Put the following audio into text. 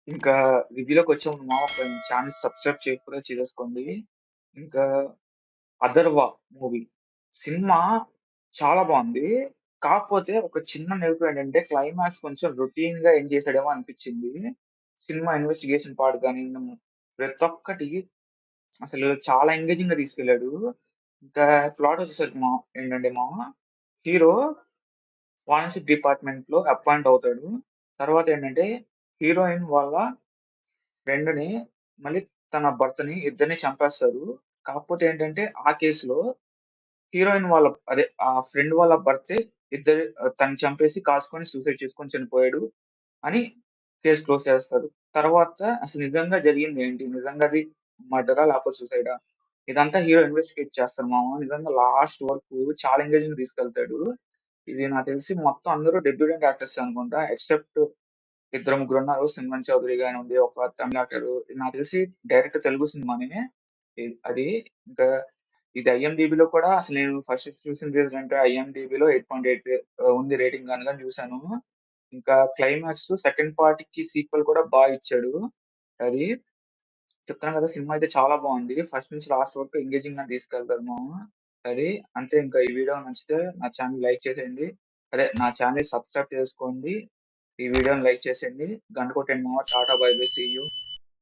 ఇంకా రివ్యూలోకొచ్చే ముందు మామ ఒక ఛానెల్ సబ్స్క్రైబ్ చేయకపోతే చేసేసుకోండి. ఇంకా 'అథర్వ' మూవీ. సినిమా చాలా బావుంది. కాకపోతే ఒక చిన్న నెగెటివ్ ఏంటంటే క్లైమాక్స్ కొంచెం రొటీన్‌గా ఎండ్ చేసాడేమో అనిపిచ్చింది. సినిమా ఇన్వెస్టిగేషన్ పార్ట్ గాని, ప్రతి ఒక్కటి అసలు చాలా ఎంగేజింగ్‌గా తీసుకెళ్ళాడు. ఇంకా ప్లాట్ వచ్చేసరికి ఏంటంటే మామ హీరో ఫారెన్సిక్ డిపార్ట్‌మెంట్‌లో అపాయింట్ అవుతాడు. తర్వాతేంటంటే హీరోయిన్ వాళ్ళ ఫ్రెండ్‌ని మళ్ళీ తన భర్తని ఇద్దరిని చంపేస్తారు. కాకపోతే ఏంటంటే ఆ కేస్‌లో హీరోయిన్ వాళ్ళ అదే ఆ ఫ్రెండ్ వాళ్ళ భర్తే తనని చంపేసి కాల్చుకొని సూసైడ్ చేసుకొని చనిపోయాడు అని కేస్ క్లోజ్ చేస్తారు. తర్వాత అసలు నిజంగా జరిగిందేంటి? నిజంగా అది మర్డరా? లేకపోతే సూసైడా? ఇదంతా హీరో ఇన్వెస్టిగేట్ చేస్తాడు మామ. నిజంగా లాస్ట్ వరకు చాలా ఎంగేజింగ్‌గా తీసుకెళ్తాడు. ఇది నాకు తెలిసి మొత్తం అందరూ డెబ్యూటెంట్ యాక్టర్సే అనుకుంటా. ఎక్సెప్ట్ ఇద్దరు ముగ్గురున్నారు. 'సిమ్రన్ చౌదరి' గానివ్వండి, ఒక తమిళ్ యాక్టరు. నాకు తెలిసి డైరెక్ట్ తెలుగు సినిమానే. అది ఇంకా ఇది ఐఎండీబీలో కూడా అసలు నేను ఫస్ట్ చూసిన రీజన్ ఐఎండీబీలో 8.8 ఉంది రేటింగ్ అనగానే చూసాను. ఇంకా క్లైమాక్స్ సెకండ్ పార్ట్‌కి సీక్వెల్ కూడా ఇచ్చాడు. అది చెప్తున్నాను కదా! సినిమా అయితే చాలా బావుంది. ఫస్ట్ నుంచి లాస్ట్ వరకు ఎంగేజింగ్‌గా తీసుకెళ్తారు మామ. అది అంతే ఇంకా ఈ వీడియో నచ్చితే నా ఛానెల్ లైక్ చేసేయండి. అదే నా ఛానెల్ సబ్స్క్రైబ్ చేసుకోండి. ఈ వీడియోని లైక్ చేసేయండి. గంట కొట్టండి మామ. Tata bye bye. See you.